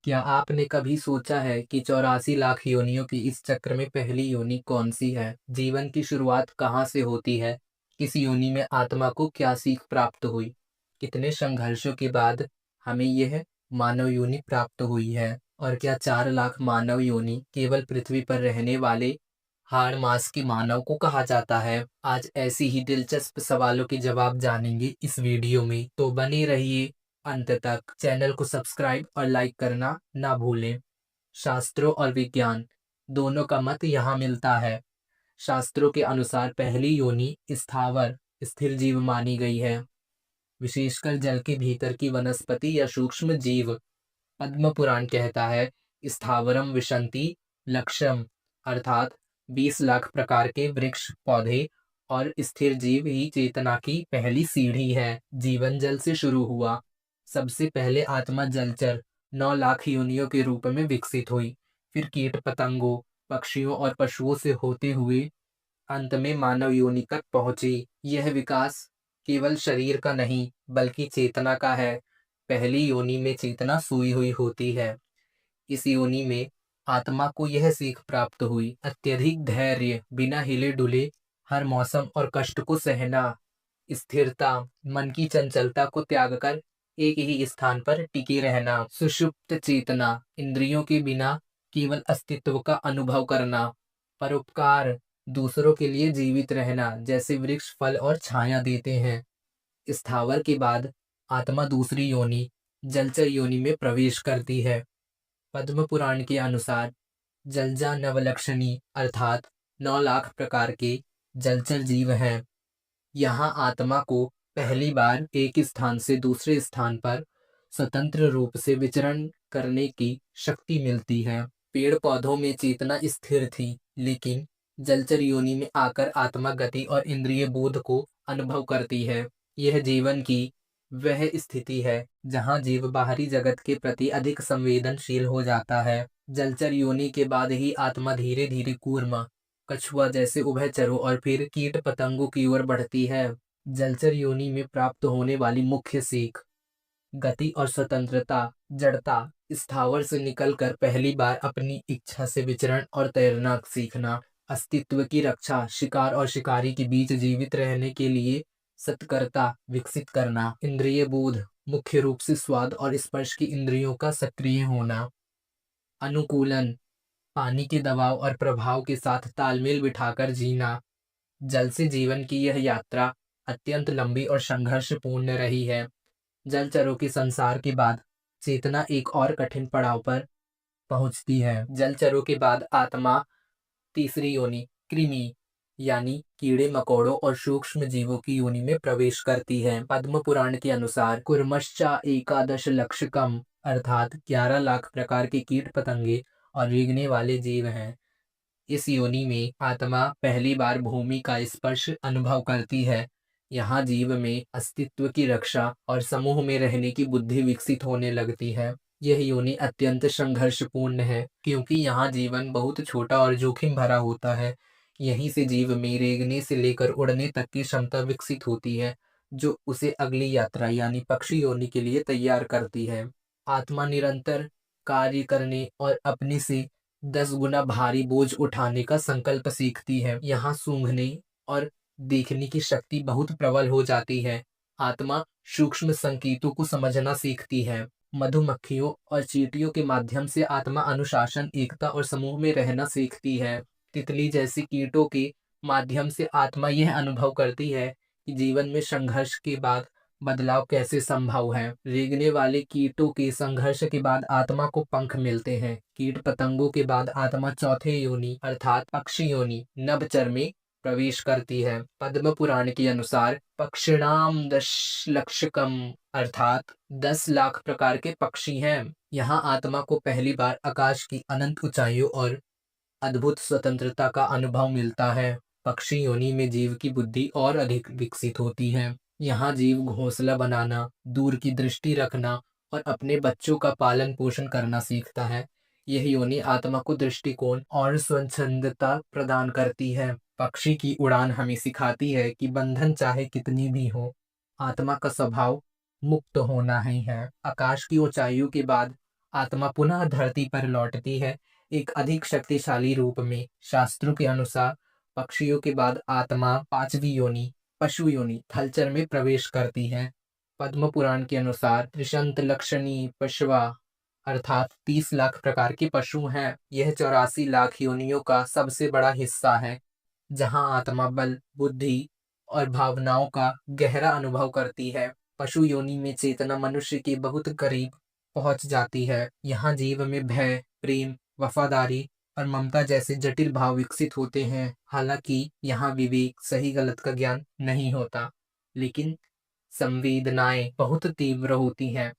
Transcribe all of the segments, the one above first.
क्या आपने कभी सोचा है कि 84 लाख योनियों की इस चक्र में पहली योनि कौन सी है? जीवन की शुरुआत कहाँ से होती है? किस योनि में आत्मा को क्या सीख प्राप्त हुई? कितने संघर्षों के बाद हमें यह मानव योनि प्राप्त हुई है? और क्या 4 लाख मानव योनि केवल पृथ्वी पर रहने वाले हाड़ मास के मानव को कहा जाता है? आज ऐसी ही दिलचस्प सवालों के जवाब जानेंगे इस वीडियो में, तो बने रहिए अंत तक। चैनल को सब्सक्राइब और लाइक करना ना भूलें। शास्त्रों और विज्ञान दोनों का मत यहाँ मिलता है। शास्त्रों के अनुसार पहली योनि स्थावर स्थिर जीव मानी गई है, विशेषकर जल के भीतर की वनस्पति या सूक्ष्म जीव। पद्म पुराण कहता है स्थावरम विशंति लक्ष्यम, अर्थात 20 लाख प्रकार के वृक्ष पौधे और स्थिर जीव ही चेतना की पहली सीढ़ी है। जीवन जल से शुरू हुआ। सबसे पहले आत्मा जलचर 9 लाख योनियों के रूप में विकसित हुई, फिर कीट पतंगों, पक्षियों और पशुओं से होते हुए अंत में मानव योनि तक पहुंची। यह विकास केवल शरीर का नहीं बल्कि चेतना का है। पहली योनि में चेतना सोई हुई होती है। इस योनि में आत्मा को यह सीख प्राप्त हुई, अत्यधिक धैर्य, बिना हिले डुले हर मौसम और कष्ट को सहना, स्थिरता, मन की चंचलता को त्याग कर एक ही स्थान पर टिके रहना, सुषुप्त चेतना, इंद्रियों के बिना केवल अस्तित्व का अनुभव करना, परोपकार, दूसरों के लिए जीवित रहना, जैसे वृक्ष फल और छाया देते हैं। स्थावर के बाद आत्मा दूसरी योनि जलचर योनि में प्रवेश करती है। पद्म पुराण के अनुसार जलजा नवलक्षणी, अर्थात 9 लाख प्रकार के जलचर जीव हैं। यहाँ आत्मा को पहली बार एक स्थान से दूसरे स्थान पर स्वतंत्र रूप से विचरण करने की शक्ति मिलती है। पेड़ पौधों में चेतना स्थिर थी, लेकिन जलचर योनि में आकर आत्मा गति और इंद्रिय बोध को अनुभव करती है। यह जीवन की वह स्थिति है जहाँ जीव बाहरी जगत के प्रति अधिक संवेदनशील हो जाता है। जलचर योनि के बाद ही आत्मा धीरे धीरे कूर्म, कछुआ जैसे उभयचरों और फिर कीट पतंगों की ओर बढ़ती है। जलचर योनि में प्राप्त होने वाली मुख्य सीख: गति और स्वतंत्रता, जड़ता, स्थावर से निकलकर पहली बार अपनी इच्छा से विचरण और तैरना सीखना, अस्तित्व की रक्षा, शिकार और शिकारी के बीच जीवित रहने के लिए सतर्कता विकसित करना, इंद्रिय बोध, मुख्य रूप से स्वाद और स्पर्श की इंद्रियों का सक्रिय होना, अनुकूलन, पानी के दबाव और प्रभाव के साथ तालमेल बिठाकर जीना। जल से जीवन की यह यात्रा अत्यंत लंबी और संघर्षपूर्ण रही है। जलचरों के संसार के बाद चेतना एक और कठिन पड़ाव पर पहुंचती है। जलचरों के बाद आत्मा तीसरी योनि कृमि, यानी कीड़े मकोड़ों और सूक्ष्म जीवों की योनि में प्रवेश करती है। पद्म पुराण के अनुसार कुर्मश्चा एकादश लक्षकम, अर्थात 11 लाख प्रकार के कीट पतंगे और रेंगने वाले जीव हैं। इस योनि में आत्मा पहली बार भूमि का स्पर्श अनुभव करती है। यहाँ जीव में अस्तित्व की रक्षा और समूह में रहने की बुद्धि विकसित होने लगती है। यह योनि अत्यंत संघर्षपूर्ण है, क्योंकि यहाँ जीवन बहुत छोटा और जोखिम भरा होता है। यहीं से जीव में रेंगने से लेकर उड़ने तक की क्षमता विकसित होती है, जो उसे अगली यात्रा यानी पक्षी योनि के लिए तैयार करती है। आत्मा निरंतर कार्य करने और अपने से 10 गुना भारी बोझ उठाने का संकल्प सीखती है। यहाँ सूंघने और देखने की शक्ति बहुत प्रबल हो जाती है। आत्मा सूक्ष्म संकेतों को समझना सीखती है। मधुमक्खियों और चींटियों के माध्यम से आत्मा अनुशासन, एकता और समूह में रहना सीखती है। तितली जैसी कीटों के माध्यम से आत्मा यह अनुभव करती है कि जीवन में संघर्ष के बाद बदलाव कैसे संभव है। रेंगने वाले कीटों के संघर्ष के बाद आत्मा को पंख मिलते हैं। कीट पतंगों के बाद आत्मा चौथे योनि अर्थात पक्षी योनि नभचर में प्रवेश करती है। पद्म पुराण के अनुसार पक्षिणाम 10 लक्षकम, अर्थात 10 लाख प्रकार के पक्षी हैं। यहाँ आत्मा को पहली बार आकाश की अनंत ऊंचाइयों और अद्भुत स्वतंत्रता का अनुभव मिलता है। पक्षी योनि में जीव की बुद्धि और अधिक विकसित होती है। यहाँ जीव घोंसला बनाना, दूर की दृष्टि रखना और अपने बच्चों का पालन पोषण करना सीखता है। यह योनि आत्मा को दृष्टिकोण और स्वच्छंदता प्रदान करती है। पक्षी की उड़ान हमें सिखाती है कि बंधन चाहे कितनी भी हो, आत्मा का स्वभाव मुक्त होना ही है। आकाश की ऊंचाइयों के बाद आत्मा पुनः धरती पर लौटती है, एक अधिक शक्तिशाली रूप में। शास्त्रों के अनुसार पक्षियों के बाद आत्मा पांचवी योनि, पशु योनि थलचर में प्रवेश करती है। पद्म पुराण के अनुसार त्रिशंत लक्षणी पशवा अर्थात 30 लाख प्रकार के पशु हैं। यह 84 लाख योनियों का सबसे बड़ा हिस्सा है, जहां आत्मा बल, बुद्धि और भावनाओं का गहरा अनुभव करती है। पशु योनि में चेतना मनुष्य के बहुत करीब पहुंच जाती है। यहाँ जीव में भय, प्रेम, वफादारी और ममता जैसे जटिल भाव विकसित होते हैं। हालांकि यहाँ विवेक, सही गलत का ज्ञान नहीं होता, लेकिन संवेदनाएं बहुत तीव्र होती हैं।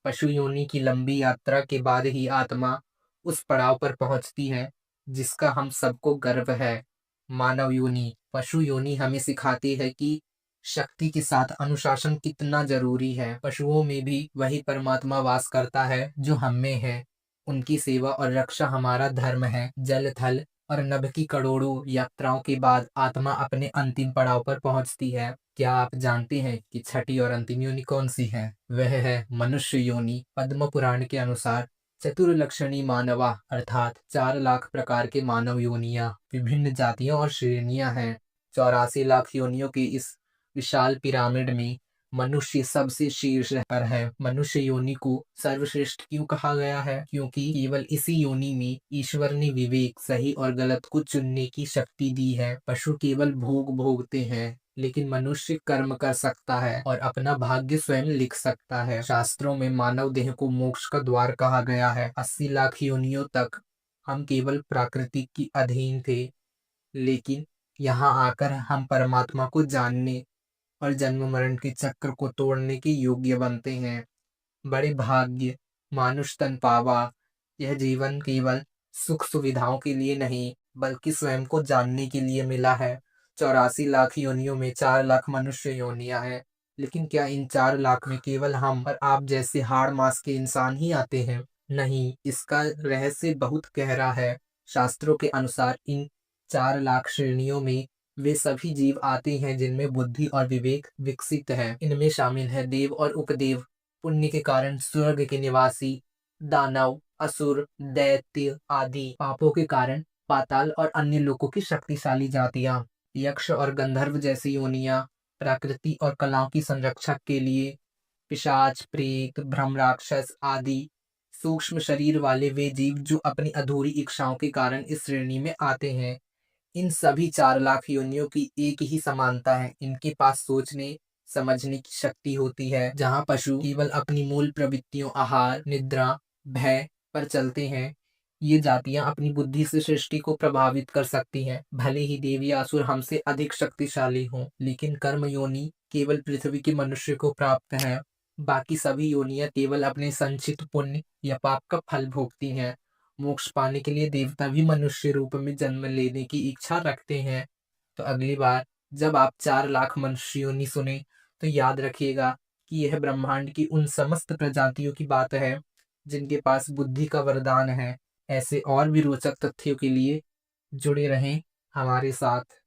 पशु योनि की लंबी यात्रा के बाद ही आत्मा उस पड़ाव पर पहुंचती है जिसका हम सबको गर्व है, मानव योनि। पशु योनि हमें सिखाती है कि शक्ति के साथ अनुशासन कितना जरूरी है। पशुओं में भी वही परमात्मा वास करता है जो हम में है। उनकी सेवा और रक्षा हमारा धर्म है। जल, थल और नभ की करोड़ों यात्राओं के बाद आत्मा अपने अंतिम पड़ाव पर पहुंचती है। क्या आप जानते हैं कि छठी और अंतिम योनि कौन सी है? वह है मनुष्य योनि। पद्म पुराण के अनुसार चतुर्लक्षणी मानवा अर्थात 4 लाख प्रकार के मानव योनियां, विभिन्न जातियों और श्रेणियां हैं। 84 लाख योनियों की इस विशाल पिरामिड में मनुष्य सबसे शीर्ष पर है। मनुष्य योनि को सर्वश्रेष्ठ क्यों कहा गया है? क्योंकि केवल इसी योनि में ईश्वर ने विवेक, सही और गलत को चुनने की शक्ति दी है। पशु केवल भोग भोगते हैं, लेकिन मनुष्य कर्म कर सकता है और अपना भाग्य स्वयं लिख सकता है। शास्त्रों में मानव देह को मोक्ष का द्वार कहा गया है। 80 लाख योनियों तक हम केवल प्रकृति की अधीन थे, लेकिन यहाँ आकर हम परमात्मा को जानने और जन्म मरण के चक्र को तोड़ने के योग्य बनते हैं। बड़े भाग्य, मानुष तन पावा। यह जीवन केवल सुख सुविधाओं के लिए नहीं, बल्कि स्वयं को जानने के लिए मिला है। 84 लाख योनियों में 4 लाख मनुष्य योनियां हैं, लेकिन क्या इन 4 लाख में केवल हम और आप जैसे हाड़ मांस के इंसान ही आते हैं? नहीं, इसका रहस्य बहुत गहरा है। शास्त्रों के अनुसार इन 4 लाख श्रेणियों में वे सभी जीव आते हैं जिनमें बुद्धि और विवेक विकसित है। इनमें शामिल है देव और उपदेव, पुण्य के कारण स्वर्ग के निवासी, दानव, असुर, दैत्य आदि, पापों के कारण पाताल और अन्य लोगों की शक्तिशाली जातियां, यक्ष और गंधर्व जैसी योनियां, प्रकृति और कलाओं की संरक्षक के लिए पिशाच, प्रेत, ब्रह्म राक्षस आदि सूक्ष्म शरीर वाले वे जीव जो अपनी अधूरी इच्छाओं के कारण इस श्रेणी में आते हैं। इन सभी 4 लाख योनियों की एक ही समानता है, इनके पास सोचने समझने की शक्ति होती है। जहाँ पशु केवल अपनी मूल प्रवृत्तियों आहार, निद्रा, भय पर चलते हैं, ये जातियां अपनी बुद्धि से सृष्टि को प्रभावित कर सकती हैं। भले ही देव या असुर हमसे अधिक शक्तिशाली हों, लेकिन कर्म योनि केवल पृथ्वी के मनुष्य को प्राप्त है। बाकी सभी योनियां केवल अपने संचित पुण्य या पाप का फल भोगती हैं। मोक्ष पाने के लिए देवता भी मनुष्य रूप में जन्म लेने की इच्छा रखते हैं। तो अगली बार जब आप 4 लाख मनुष्य योनि सुने, तो याद रखिएगा कि यह ब्रह्मांड की उन समस्त प्रजातियों की बात है जिनके पास बुद्धि का वरदान है। ऐसे और भी रोचक तथ्यों के लिए जुड़े रहें हमारे साथ।